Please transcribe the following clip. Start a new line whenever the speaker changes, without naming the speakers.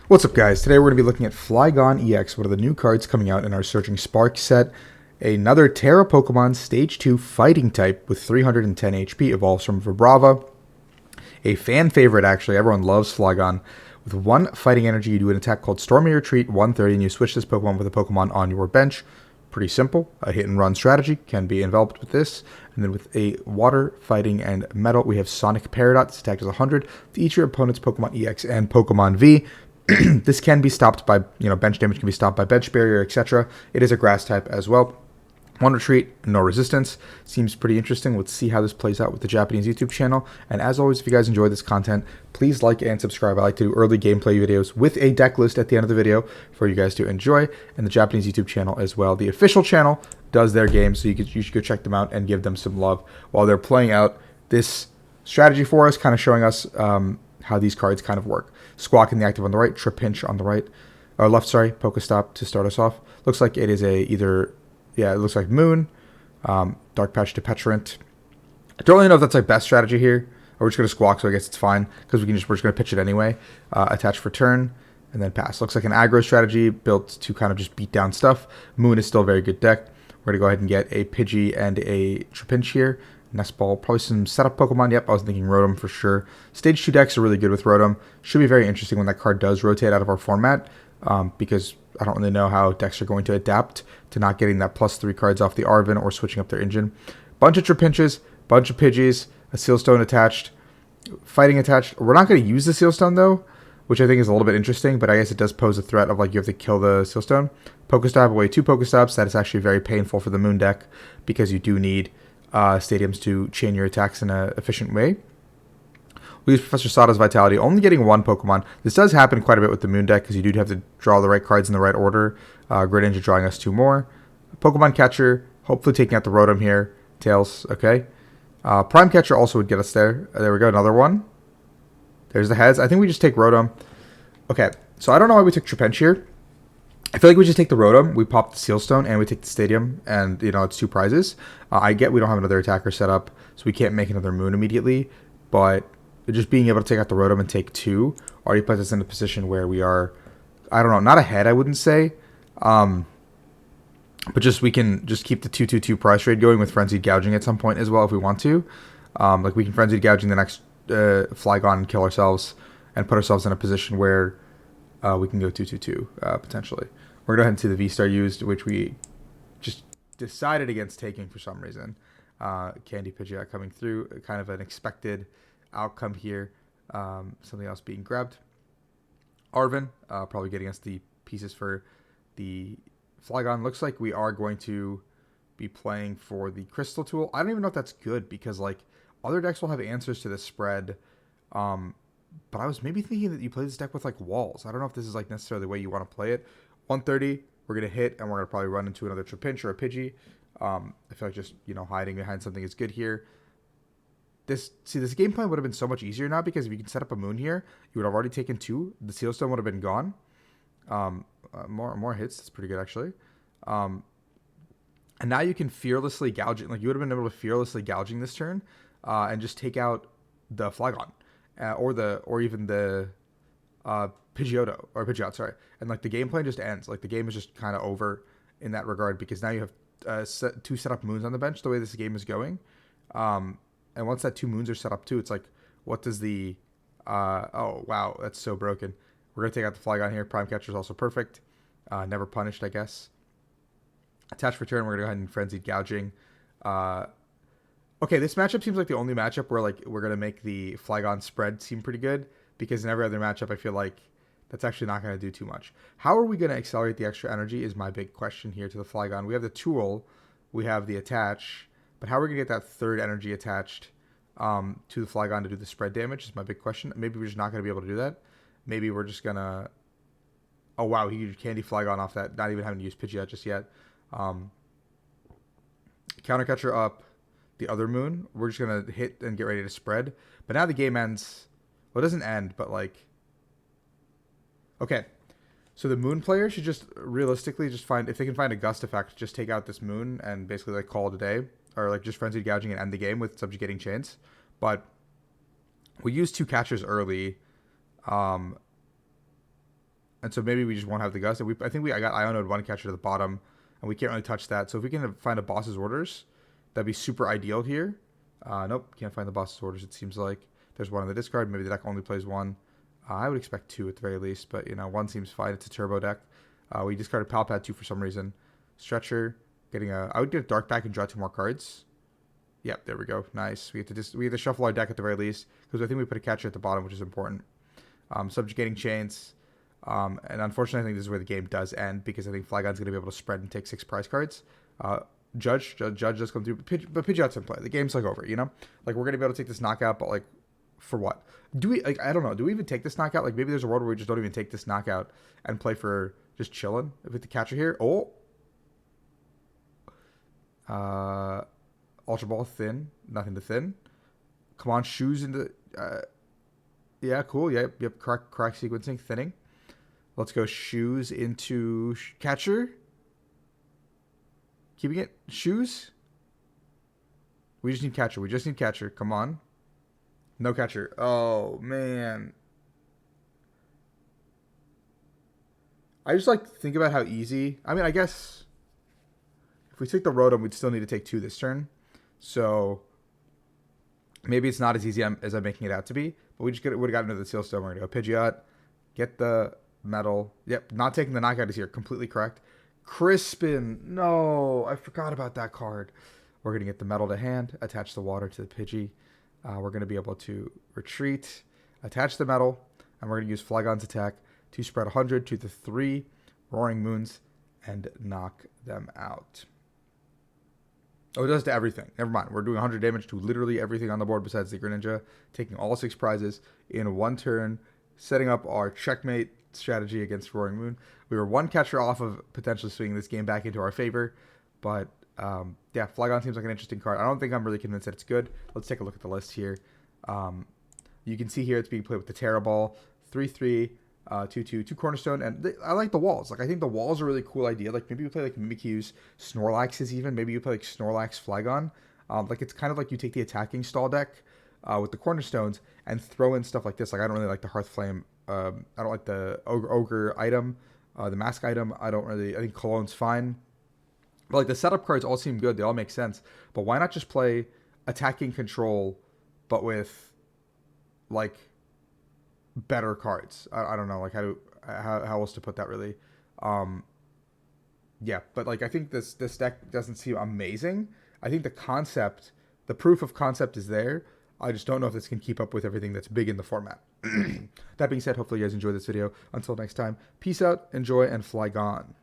What's up, guys? Today we're going to be looking at Flygon EX, one of the new cards coming out in our Searching Spark set. Another Terra Pokemon Stage 2 Fighting type with 310 HP, evolves from Vibrava. A fan favorite, actually. Everyone loves Flygon. With 1 fighting energy, you do an attack called Stormy Retreat, 130, and you switch this Pokemon with a Pokemon on your bench. Pretty simple. A hit and run strategy can be enveloped with this. And then with a water, fighting, and metal, we have Sonic Peridot. This attack is 100 to each of your opponent's Pokemon EX and Pokemon V. This can be stopped by, bench damage can be stopped by bench barrier, etc. It is a grass type as well. 1 retreat, no resistance. Seems pretty interesting. Let's see how this plays out with the Japanese YouTube channel. And as always, if you guys enjoy this content, please like and subscribe. I like to do early gameplay videos with a deck list at the end of the video for you guys to enjoy. And the Japanese YouTube channel as well. The official channel does their games, so you should go check them out and give them some love while they're playing out this strategy for us, kind of showing us how these cards kind of work. Squawk in the active on the right, Trapinch on the right, or left, sorry, Pokestop to start us off. Looks like it is it looks like Moon, Dark Patch to Petrant. I don't really know if that's our best strategy here. We're just going to Squawk, so I guess it's fine, because we're just going to pitch it anyway. Attach for turn, and then pass. Looks like an aggro strategy built to kind of just beat down stuff. Moon is still a very good deck. We're going to go ahead and get a Pidgey and a Trapinch here. Nest Ball, probably some setup Pokemon. Yep, I was thinking Rotom for sure. Stage 2 decks are really good with Rotom. Should be very interesting when that card does rotate out of our format, because I don't really know how decks are going to adapt to not getting that +3 cards off the Arven or switching up their engine. Bunch of Trapinches, bunch of Pidgeys, a Sealstone attached, Fighting attached. We're not going to use the Sealstone though, which I think is a little bit interesting, but I guess it does pose a threat of, like, you have to kill the Sealstone. Pokestop away 2 Pokestops. That is actually very painful for the Moon deck, because you do need stadiums to chain your attacks in an efficient way. We use Professor Sada's Vitality, only getting 1 Pokemon. This does happen quite a bit with the Moon deck, because you do have to draw the right cards in the right order. Greninja drawing us 2 more. Pokemon Catcher, hopefully taking out the Rotom here. Tails, okay. Prime Catcher also would get us there. There we go, another one. There's the heads. I think we just take Rotom. Okay, so I don't know why we took Trapinch here. I feel like we just take the Rotom, we pop the Sealstone, and we take the Stadium, and, it's 2 prizes. I get we don't have another attacker set up, so we can't make another Moon immediately, but just being able to take out the Rotom and take 2 already puts us in a position where we are, I don't know, not ahead, I wouldn't say, but we can just keep the 2/2/2 prize trade going with Frenzied Gouging at some point as well if we want to. Like, we can Frenzied Gouging the next Flygon and kill ourselves, and put ourselves in a position where we can go 2/2/2 potentially. We're going to go ahead and see the V-Star used, which we just decided against taking for some reason. Candy Pidgeot coming through, kind of an expected outcome here. Something else being grabbed. Arven, probably getting us the pieces for the Flygon. Looks like we are going to be playing for the Crystal Tool. I don't even know if that's good, because, like, other decks will have answers to this spread. But I was maybe thinking that you play this deck with, like, walls. I don't know if this is, like, necessarily the way you want to play it. 130, we're going to hit, and we're going to probably run into another Trapinch or a Pidgey. I feel like just, hiding behind something is good here. This game plan would have been so much easier now, because if you can set up a Moon here, you would have already taken 2. The Sealstone would have been gone. More hits. That's pretty good, actually. And now you can fearlessly gouge it. Like, you would have been able to fearlessly gouging this turn, and just take out the Flygon. Or even the Pidgeot, sorry. And, like, the game plan just ends. Like, the game is just kind of over in that regard, because now you have 2 set up Moons on the bench the way this game is going. And once that 2 Moons are set up too, it's like, what does the oh wow, that's so broken. We're gonna take out the Flygon here. Prime Catcher is also perfect. Never punished, I guess. Attach for turn, we're gonna go ahead and Frenzied Gouging. Okay, this matchup seems like the only matchup where, like, we're going to make the Flygon spread seem pretty good, because in every other matchup, I feel like that's actually not going to do too much. How are we going to accelerate the extra energy is my big question here to the Flygon. We have the Tool, we have the Attach, but how are we going to get that 3rd energy attached to the Flygon to do the spread damage is my big question. Maybe we're just not going to be able to do that. Maybe we're just going to... Oh, wow, he used Candy Flygon off that, not even having to use Pidgeot just yet. Counter Catcher up. The other Moon, we're just going to hit and get ready to spread. But now the game ends. Well, it doesn't end, but, like... Okay. So the Moon player should just realistically just find... If they can find a Gust effect, just take out this Moon and basically, like, call it a day. Or, like, just Frenzied Gouging and end the game with Subjugating Chains. But we used 2 catchers early. And so maybe we just won't have the Gust. And I think I got Ionode 1 catcher to the bottom, and we can't really touch that. So if we can find a boss's orders, that'd be super ideal here. Nope, can't find the boss's orders, it seems like. There's one on the discard. Maybe the deck only plays one. I would expect 2 at the very least, but, one seems fine. It's a turbo deck. We discarded Palpad 2 for some reason. Stretcher, I would get a Dark back and draw 2 more cards. Yep, there we go. Nice. We have to shuffle our deck at the very least, because I think we put a catcher at the bottom, which is important. Subjugating Chains. And unfortunately, I think this is where the game does end, because I think Flygon's going to be able to spread and take 6 prize cards. Judge does come through, but Pidgeot's in play. The game's over, Like, we're going to be able to take this knockout, but, for what? Do we, I don't know, do we even take this knockout? Like, maybe there's a world where we just don't even take this knockout and play for just chilling with the catcher here. Oh! Ultra Ball thin. Nothing to thin. Come on, shoes into... yeah, cool. Yep, correct sequencing. Thinning. Let's go shoes into catcher. Keeping it. Shoes. We just need catcher. Come on. No catcher. Oh, man. I just think about how easy... I mean, I guess... If we took the Rotom, we'd still need to take 2 this turn. So... Maybe it's not as easy as I'm making it out to be. But we just would have gotten into the Seal Stone. We're going to go Pidgeot. Get the metal. Yep, not taking the knockout is here. Completely correct. Crispin. No, I forgot about that card. We're going to get the metal to hand. Attach the water to the Pidgey. We're going to be able to retreat. Attach the metal. And we're going to use Flygon's attack to spread 100 to the 3 Roaring Moons and knock them out. Oh, it does to everything. Never mind. We're doing 100 damage to literally everything on the board besides the Greninja. Taking all 6 prizes in 1 turn. Setting up our checkmate strategy against Roaring Moon. We were 1 catcher off of potentially swinging this game back into our favor. But, yeah, Flygon seems like an interesting card. I don't think I'm really convinced that it's good. Let's take a look at the list here. You can see here it's being played with the Terra Ball. 3-3. 2/2, 2 Cornerstone, and I like the walls. I think the walls are a really cool idea. Maybe you play Mimikyu's Snorlaxes even. Maybe you play Snorlax Flygon. It's kind of like you take the attacking stall deck with the Cornerstones and throw in stuff like this. I don't really like the Hearthflame. I don't like the Ogre item, the Mask item. I think Cologne's fine. But the setup cards all seem good. They all make sense. But why not just play attacking control, but with better cards? I don't know how else to put that really. Yeah, but I think this deck doesn't seem amazing. I think the proof of concept is there. I just don't know if this can keep up with everything that's big in the format. That being said, hopefully you guys enjoyed this video. Until next time, peace out, enjoy, and Flygon.